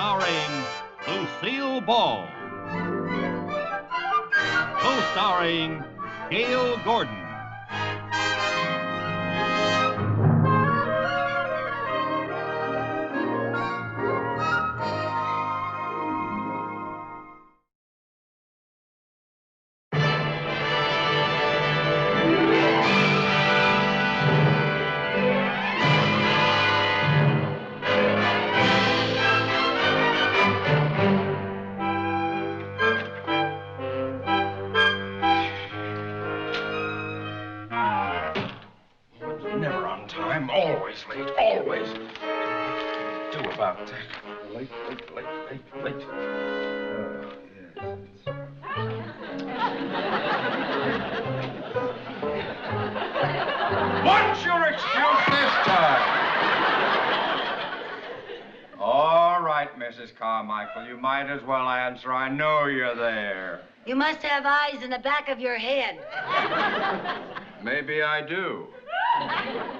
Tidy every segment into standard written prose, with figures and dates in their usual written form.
starring Lucille Ball. Co-starring Gail Gordon. Never on time, always late, always. Do about that. Late. What's your excuse this time? All right, Mrs. Carmichael, you might as well answer. I know you're there. You must have eyes in the back of your head. Maybe I do.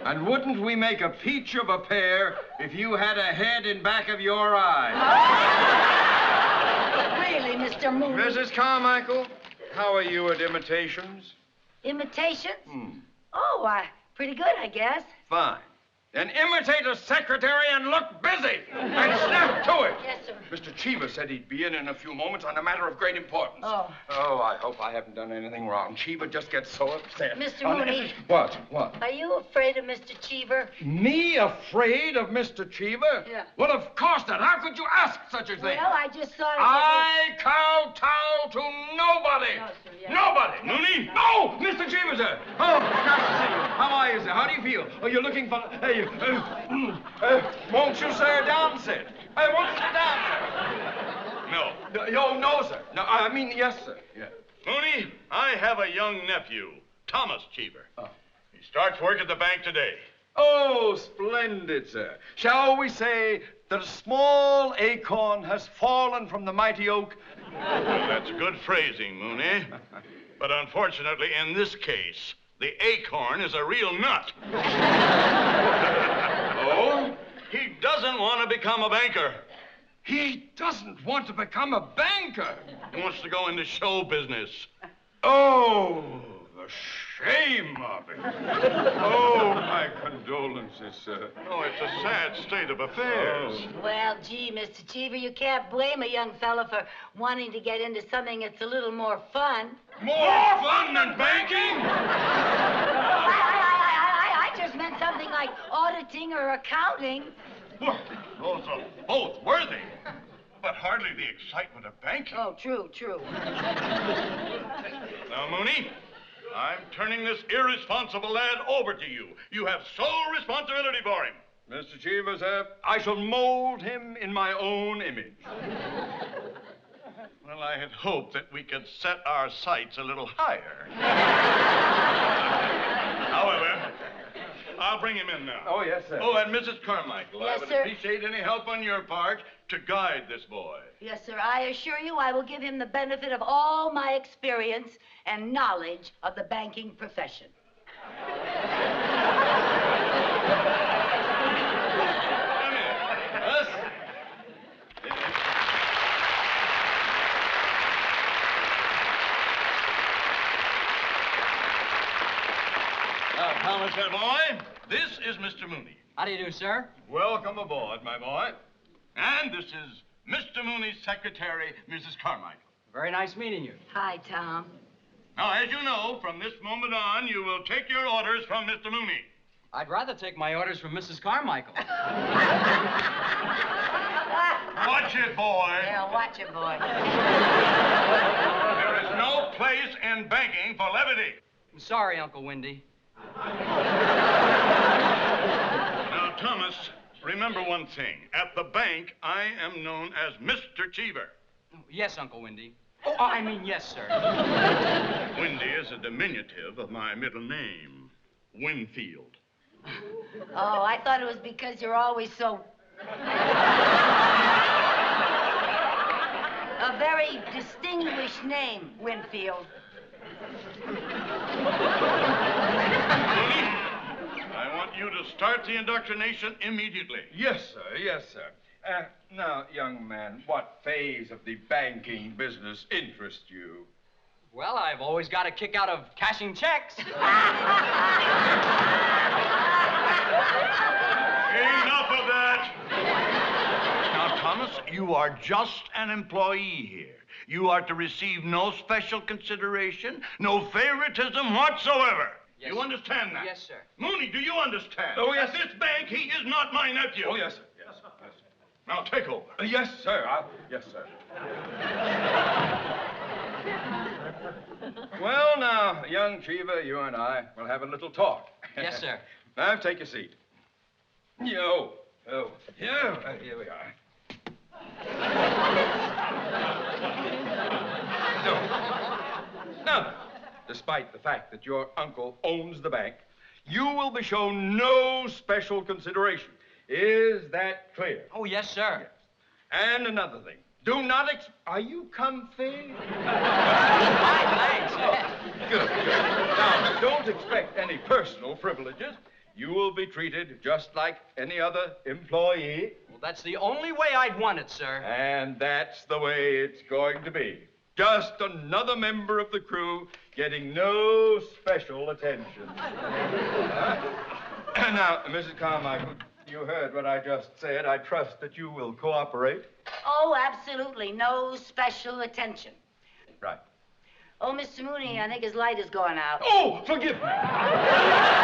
And wouldn't we make a peach of a pair if you had a head in back of your eye? Really, Mr. Moon? Mrs. Carmichael, how are you at imitations? Imitations? Oh, pretty good, I guess. Fine. Then imitate a secretary and look busy. And snap to it. Yes, sir. Mr. Cheever said he'd be in a few moments on a matter of great importance. Oh. Oh, I hope I haven't done anything wrong. Cheever just gets so upset. Mr. On Mooney. every- What? Are you afraid of Mr. Cheever? Me afraid of Mr. Cheever? Yeah. Well, of course not. How could you ask such a thing? Well, I just thought it I kowtow to nobody. No, sir, yeah. Nobody. Mooney? Oh, Mr. Cheever, sir. Oh, nice to see you. How are you, sir? How do you feel? Oh, you're looking for... won't you, sir, down sit? Won't you sit down, sir? No. No, sir. No, I mean, yes, sir. Yeah. Mooney, I have a young nephew, Thomas Cheever. Oh. He starts work at the bank today. Oh, splendid, sir. Shall we say that a small acorn has fallen from the mighty oak? Well, that's good phrasing, Mooney. But unfortunately, in this case, the acorn is a real nut. Oh? He doesn't want to become a banker. He doesn't want to become a banker. He wants to go into show business. Oh, the shame of it. Oh, my condolences, sir. Oh, it's a sad state of affairs. Well, gee, Mr. Cheever, you can't blame a young fella for wanting to get into something that's a little more fun. More fun than banking? I just meant something like auditing or accounting. Well, those are both worthy, but hardly the excitement of banking. Oh, true. Now, Mooney, I'm turning this irresponsible lad over to you. You have sole responsibility for him. Mr. Cheever, sir, I shall mold him in my own image. Well, I had hoped that we could set our sights a little higher. However, I'll bring him in now. Oh, yes, sir. Oh, and Mrs. Carmichael, Yes, I would sir. appreciate any help on your part to guide this boy. Yes, sir, I assure you I will give him the benefit of all my experience and knowledge of the banking profession. Come here. Us? Now, Thomas, my boy, this is Mr. Mooney. How do you do, sir? Welcome aboard, my boy. And this is Mr. Mooney's secretary, Mrs. Carmichael. Very nice meeting you. Hi, Tom. Now, as you know, from this moment on, you will take your orders from Mr. Mooney. I'd rather take my orders from Mrs. Carmichael. Watch it, boy. Yeah, watch it, boy. There is no place in banking for levity. I'm sorry, Uncle Windy. Now, Thomas, remember one thing. At the bank, I am known as Mr. Cheever. Yes, Uncle Windy. Oh, I mean, yes, sir. Windy is a diminutive of my middle name, Winfield. Oh, I thought it was because you're always so... A very distinguished name, Winfield. Mooney, I want you to start the indoctrination immediately. Yes, sir. Yes, sir. Now, young man, what phase of the banking business interests you? Well, I've always got a kick out of cashing checks. Enough of that! Now, Thomas, you are just an employee here. You are to receive no special consideration, no favoritism whatsoever. Yes, You sir. understand that? Yes, sir. Mooney, do you understand? Oh, yes, At this bank, he is not my nephew. Oh, yes, sir. Yes, sir. Yes, sir. Now, take over. Yes, sir. Yes, sir. Well, now, young Cheever, you and I will have a little talk. Yes, sir. Now, take your seat. Here we are. Now, despite the fact that your uncle owns the bank, you will be shown no special consideration. Is that clear? Oh, yes, sir. And another thing, do not Are you comfy? Fine, thanks. Good. Now, don't expect any personal privileges. You will be treated just like any other employee. Well, that's the only way I'd want it, sir. And that's the way it's going to be. Just another member of the crew getting no special attention. Now, Mrs. Carmichael, you heard what I just said. I trust that you will cooperate. Oh, absolutely. No special attention. Right. Oh, Mr. Mooney, I think his light is going out. Oh, forgive me.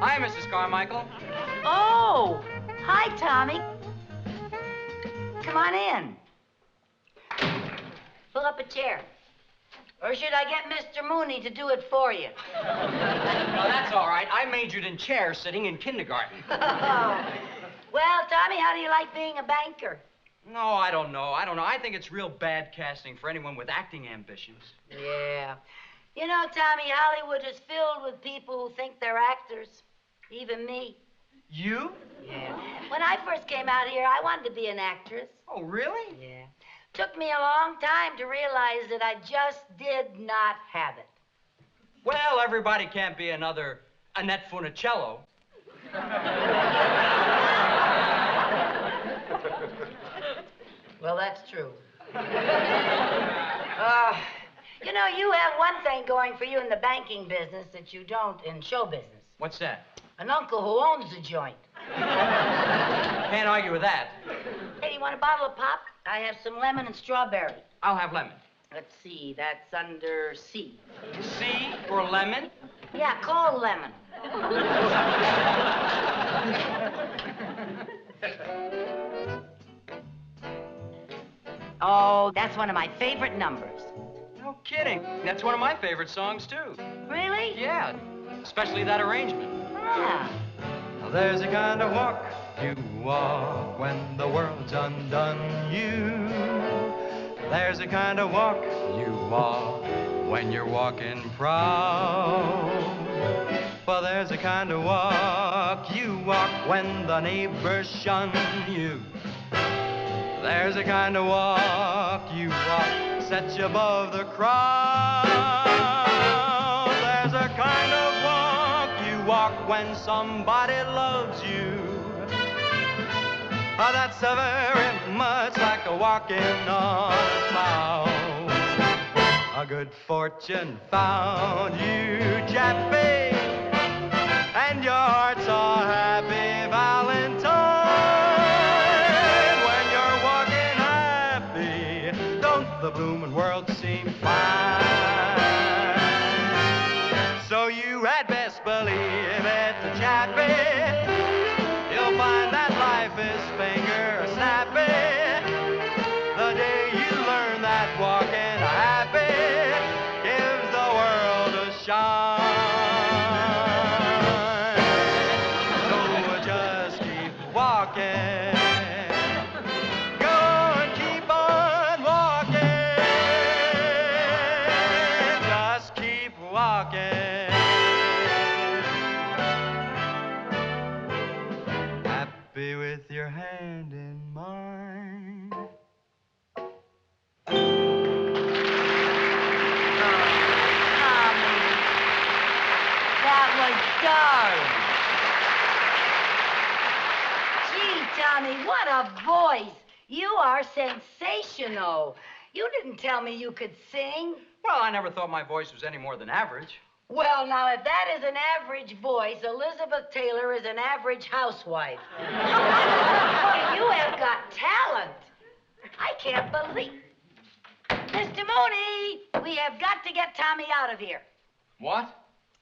Hi, Mrs. Carmichael. Oh, hi, Tommy. Come on in. Pull up a chair. Or should I get Mr. Mooney to do it for you? No, that's all right. I majored in chair sitting in kindergarten. Well, Tommy, how do you like being a banker? No, I don't know. I think it's real bad casting for anyone with acting ambitions. Yeah. You know, Tommy, Hollywood is filled with people who think they're actors. Even me. You? Yeah. When I first came out here, I wanted to be an actress. Oh, really? Yeah. Took me a long time to realize that I just did not have it. Well, everybody can't be another Annette Funicello. Well, that's true. You know, you have one thing going for you in the banking business that you don't in show business. What's that? An uncle who owns the joint. Can't argue with that. Hey, you want a bottle of pop? I have some lemon and strawberry. I'll have lemon. Let's see, that's under C. C for lemon? Yeah, cold lemon. Oh, that's one of my favorite numbers. No kidding. That's one of my favorite songs, too. Really? Yeah, especially that arrangement. Yeah. There's a kind of walk you walk when the world's undone you. There's a kind of walk you walk when you're walking proud. Well, there's a kind of walk you walk when the neighbors shun you. There's a kind of walk you walk sets you above the crowd. There's a kind of walk you walk when somebody loves you. That's very much like a walking on a cloud. A good fortune found you, Jappy, and your heart's a happy Valentine. When you're walking happy, don't the bloomin' world seem fine? So you had best believe it, Chappie. You'll find that life is finger snappy the day you learn that walking happy gives the world a shine. So just keep walking. Go and keep on walking. Just keep walking. that was darling. Gee, Tommy, what a voice. You are sensational. You didn't tell me you could sing. Well, I never thought my voice was any more than average. Well, now, if that is an average voice, Elizabeth Taylor is an average housewife. You have got talent. I can't believe... Mr. Mooney, we have got to get Tommy out of here. What?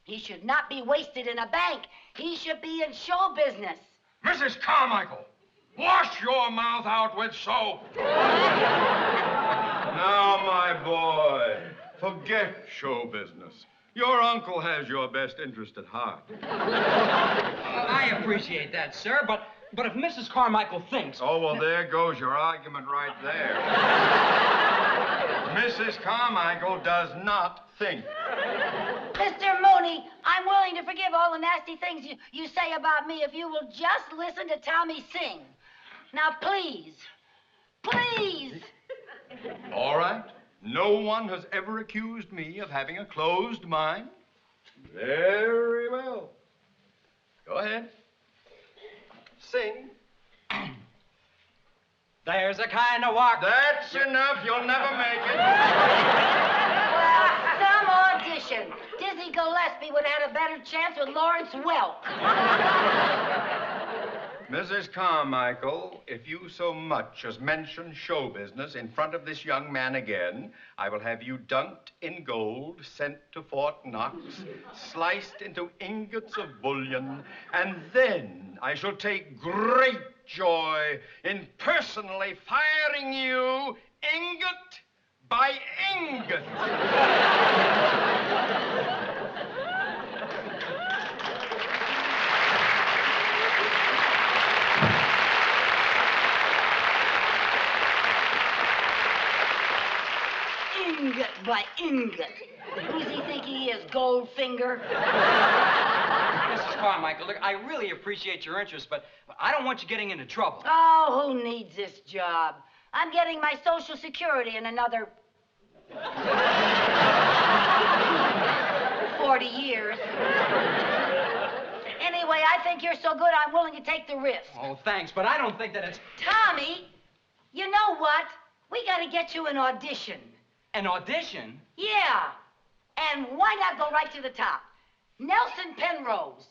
He should not be wasted in a bank. He should be in show business. Mrs. Carmichael, wash your mouth out with soap. Now, my boy, forget show business. Your uncle has your best interest at heart. I appreciate that, sir, but if Mrs. Carmichael thinks... Oh, well, there goes your argument right there. Mrs. Carmichael does not think. Mr. Mooney, I'm willing to forgive all the nasty things you say about me if you will just listen to Tommy sing. Now, please, please. All right. No one has ever accused me of having a closed mind. Very well. Go ahead. Sing. There's a kind of walk... That's enough. You'll never make it. Well, some audition. Dizzy Gillespie would have had a better chance with Lawrence Welk. Mrs. Carmichael, if you so much as mention show business in front of this young man again, I will have you dunked in gold, sent to Fort Knox, sliced into ingots of bullion, and then I shall take great joy in personally firing you ingot by ingot. Ingot by ingot. Who's he think he is, Goldfinger? Mrs. Carmichael, look, I really appreciate your interest, but I don't want you getting into trouble. Oh, who needs this job? I'm getting my Social Security in another 40 years. Anyway, I think you're so good, I'm willing to take the risk. Oh, thanks, but I don't think that it's... Tommy, you know what? We gotta get you an audition. An audition? Yeah. And why not go right to the top? Nelson Penrose.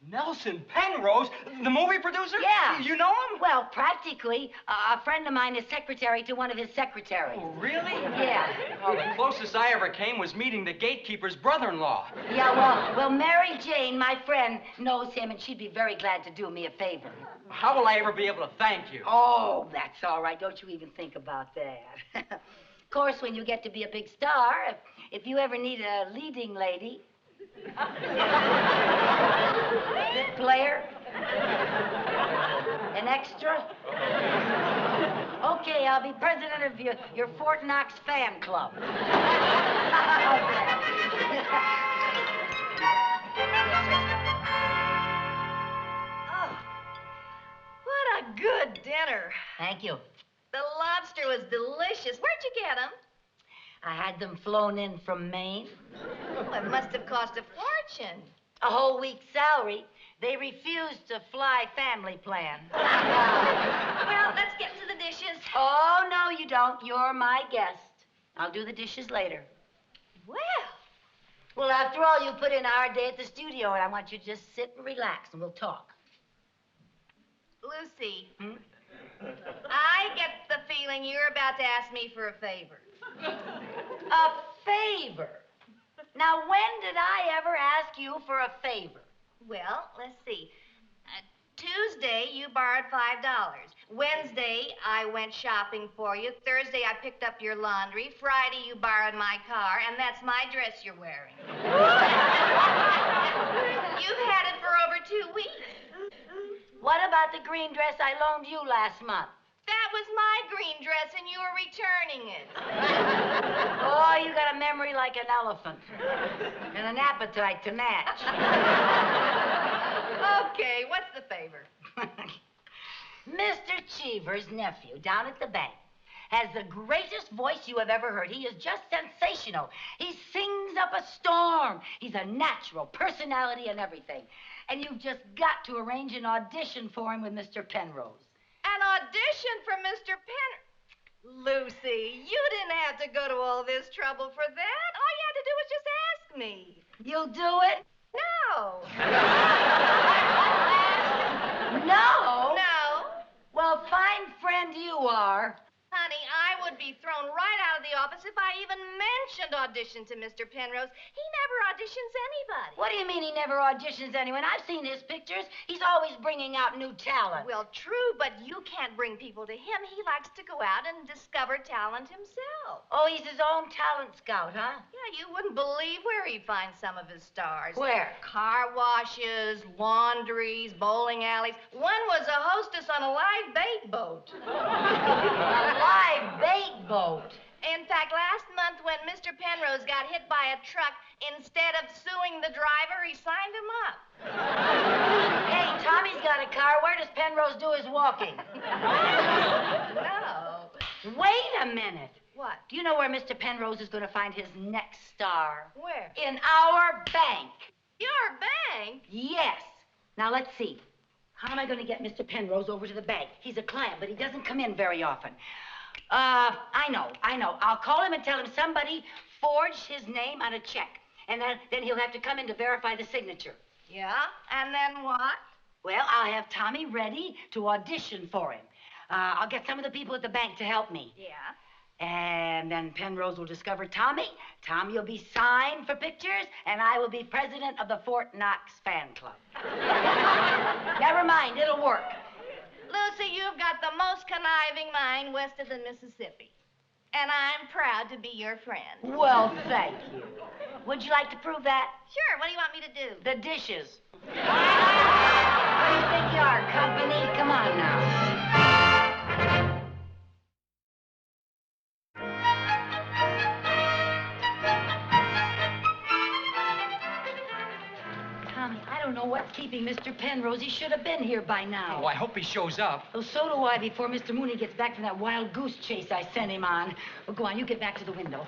Nelson Penrose? The movie producer? Yeah. You know him? Well, practically. A friend of mine is secretary to one of his secretaries. Oh, really? Yeah. Well, the closest I ever came was meeting the gatekeeper's brother-in-law. Yeah, well, Mary Jane, my friend, knows him, and she'd be very glad to do me a favor. How will I ever be able to thank you? Oh, that's all right. Don't you even think about that. Of course, when you get to be a big star, if you ever need a leading lady... Bit player? An extra? Okay, I'll be president of your Fort Knox fan club. Oh, what a good dinner. Thank you. The lobster was delicious. Where'd you get them? I had them flown in from Maine. Well, it must have cost a fortune. A whole week's salary. They refused to fly family plan. Well, let's get to the dishes. Oh, no, you don't. You're my guest. I'll do the dishes later. Well, after all, you put in a hard day at the studio, and I want you to just sit and relax, and we'll talk. Lucy, I get the feeling you're about to ask me for a favor. A favor? Now, when did I ever ask you for a favor? Well, let's see. Tuesday, you borrowed $5. Wednesday, I went shopping for you. Thursday, I picked up your laundry. Friday, you borrowed my car, and that's my dress you're wearing. You've had it for over 2 weeks. What about the green dress I loaned you last month? That was my green dress, and you were returning it. Oh, you got a memory like an elephant. And an appetite to match. Okay, what's the favor? Mr. Cheever's nephew down at the bank has the greatest voice you have ever heard. He is just sensational. He sings up a storm. He's a natural personality and everything. And you've just got to arrange an audition for him with Mr. Penrose. An audition for Mr. Lucy, you didn't have to go to all this trouble for that. All you had to do was just ask me. You'll do it? No. No? No. Well, fine friend you are. Honey, I would be thrown right out of the office if I even mentioned audition to Mr. Penrose. He never auditions anybody. What do you mean he never auditions anyone? I've seen his pictures. He's always bringing out new talent. Well, true, but you can't bring people to him. He likes to go out and discover talent himself. Oh, he's his own talent scout, huh? Yeah, you wouldn't believe where he finds some of his stars. Where? Car washes, laundries, bowling alleys. One was a hostess on a live bait boat. A live bait boat. In fact, last month when Mr. Penrose got hit by a truck, instead of suing the driver, he signed him up. Hey, Tommy's got a car. Where does Penrose do his walking? No. Wait a minute. What? Do you know where Mr. Penrose is going to find his next star? Where? In our bank. Your bank? Yes. Now, let's see. How am I going to get Mr. Penrose over to the bank? He's a client, but he doesn't come in very often. I know. I'll call him and tell him somebody forged his name on a check. And then he'll have to come in to verify the signature. Yeah? And then what? Well, I'll have Tommy ready to audition for him. I'll get some of the people at the bank to help me. Yeah? And then Penrose will discover Tommy. Tommy will be signed for pictures, and I will be president of the Fort Knox fan club. Never mind, it'll work. Lucy, you've got the most conniving mind west of the Mississippi. And I'm proud to be your friend. Well, thank you. Would you like to prove that? Sure, what do you want me to do? The dishes. What do you think you are, company? Come on now. Tommy, I don't know what's keeping Mr. Penrose. He should have been here by now. Oh, I hope he shows up. Well, so do I before Mr. Mooney gets back from that wild goose chase I sent him on. Well, go on, you get back to the window.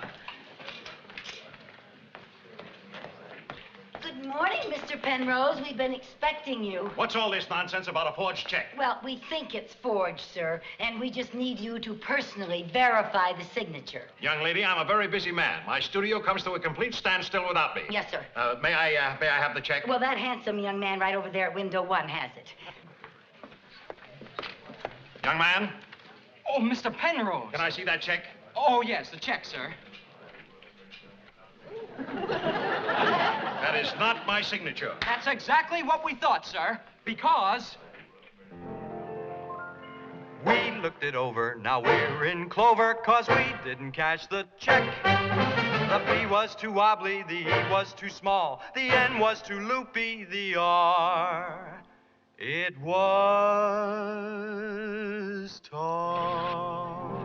Good morning, Mr. Penrose. We've been expecting you. What's all this nonsense about a forged check? Well, we think it's forged, sir, and we just need you to personally verify the signature. Young lady, I'm a very busy man. My studio comes to a complete standstill without me. Yes, sir. May I have the check? Well, that handsome young man right over there at window 1 has it. Young man, Oh, Mr. Penrose. can I see that check? Oh, yes, the check, sir. That is not my signature. That's exactly what we thought, sir. Because... We looked it over, now we're in clover, 'cause we didn't cash the check. The P was too wobbly, the E was too small, the N was too loopy, the R, it was tall.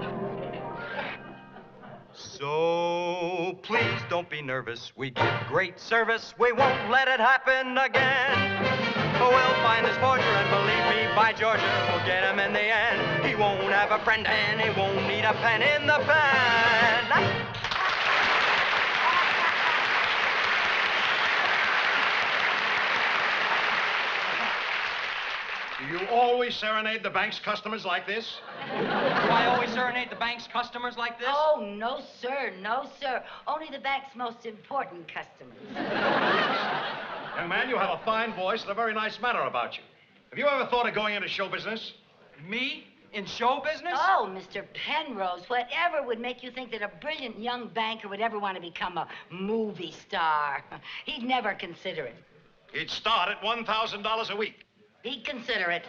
So please don't be nervous, we give great service, we won't let it happen again. We'll find this forger, and believe me, by Georgia, we'll get him in the end. He won't have a friend, and he won't need a pen in the pen. Do you always serenade the bank's customers like this? Do I always serenade the bank's customers like this? Oh, no, sir. No, sir. Only the bank's most important customers. Young man, you have a fine voice and a very nice manner about you. Have you ever thought of going into show business? Me? In show business? Oh, Mr. Penrose, whatever would make you think that a brilliant young banker would ever want to become a movie star? He'd never consider it. He'd start at $1,000 a week. He'd consider it.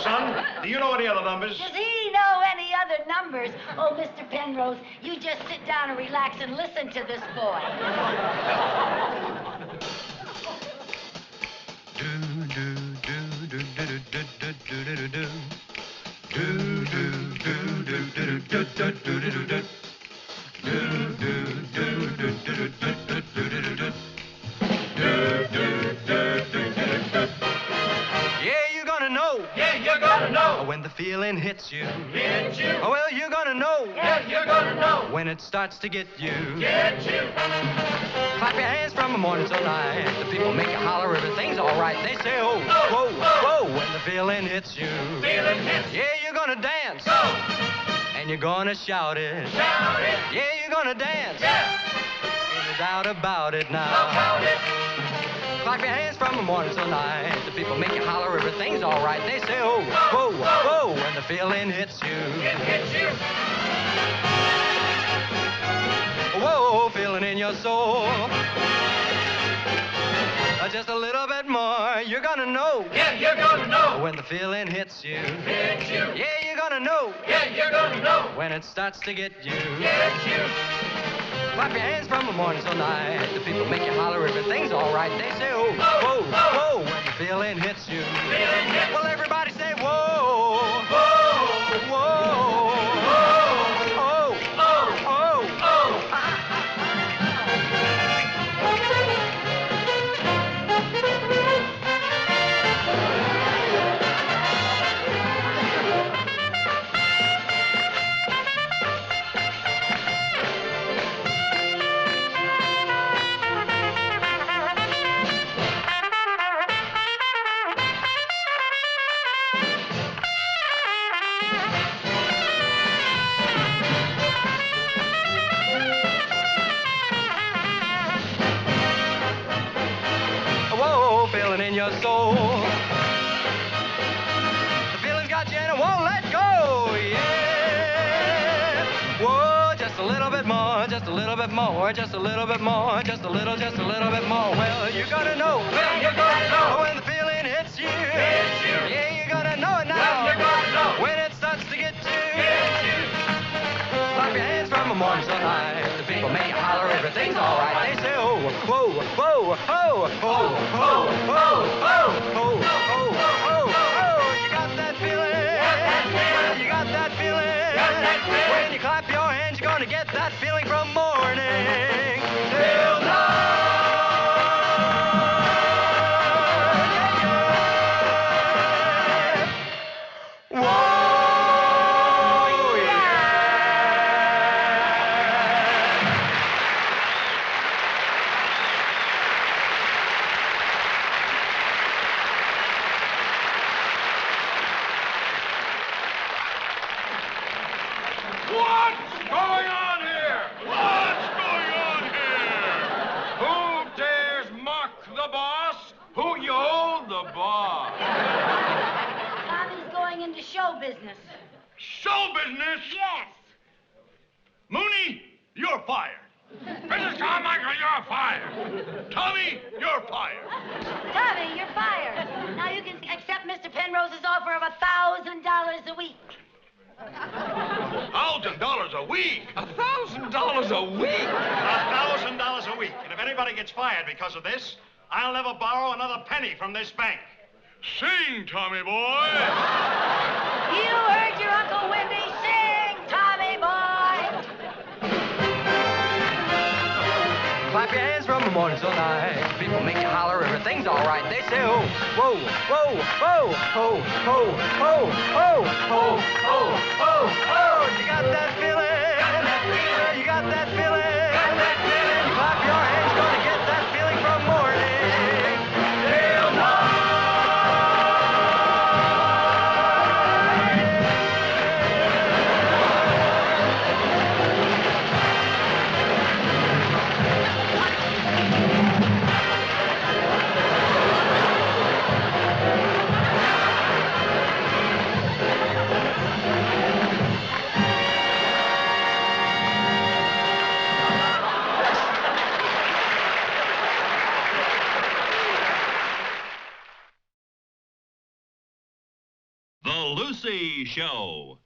Son, do you know any other numbers? Does he know any other numbers? Oh, Mr. Penrose, you just sit down and relax and listen to this boy. Yeah, you're gonna know. Yeah, you're gonna know. When the feeling feeling hits you. Hit you. Oh, well, you're gonna know. Yeah, you're gonna know. When it starts to get you. Get you. Clap your hands from the morning till night. The people make you holler, everything's all right. They say, oh, whoa, whoa, when the feeling hits you. Feeling hits. Yeah, you're gonna dance. Go. And you're gonna shout it. Shout it. Yeah, you're gonna dance. Yeah. Ain't no doubt about it now. About it. Clap your hands from the morning till night. The people make you holler, everything's all right. They say, oh, whoa, whoa, when the feeling hits you. It hits you. Whoa, feeling in your soul. Just a little bit more, you're gonna know. Yeah, you're gonna know. When the feeling hits you. Hits you. Yeah, you're gonna know. Yeah, you're gonna know. When it starts to get you. Get you. Clap your hands from the morning till night. The people make you holler, everything's all right. They say, oh, whoa, whoa, when the feeling hits you. Feeling hits. Well, everybody say, whoa, Whoa. whoa, Whoa. oh, Oh. oh. Oh. Whoa, feeling in your soul. The feeling's got you and it won't let go, yeah. Whoa, just a little bit more, just a little bit more, just a little bit more, just a little bit more. Well, you're gonna know. Well, you're gonna know. When the feeling hits you. Hits you. Yeah, you're gonna know it now. Well, you're gonna know. When it starts to get you. Get you. Clap your hands from the morning till night. The people make you holler, everything's all right. They say, oh, whoa, whoa, oh, oh, oh, oh, oh, oh, oh. You got that feeling? You got that feeling? When you clap your hands, you're gonna get that feeling from morning till night. Yeah, yeah. Whoa. What's going on here? What's going on here? Who dares mock the boss? Who yo the boss? Tommy's going into show business. Show business? Yes. Mooney, you're fired. Mrs. Carmichael, you're fired. Tommy, you're fired. Tommy, you're fired. Now you can accept Mr. Penrose's offer of $1,000 a week. $1,000 a week? $1,000 a week? $1,000 a week. And if anybody gets fired because of this, I'll never borrow another penny from this bank. Sing, Tommy boy. You heard your Uncle Wendy sing, Tommy boy. Clap your hands from the morning till night. People make you holler, everything's all right. They say, oh, whoa, whoa, whoa, ho, ho, ho, ho, ho, ho, ho, ho. You got that feeling? You got that feeling? Clap your hands, gonna get that feeling from morning till night. The Lucy Show.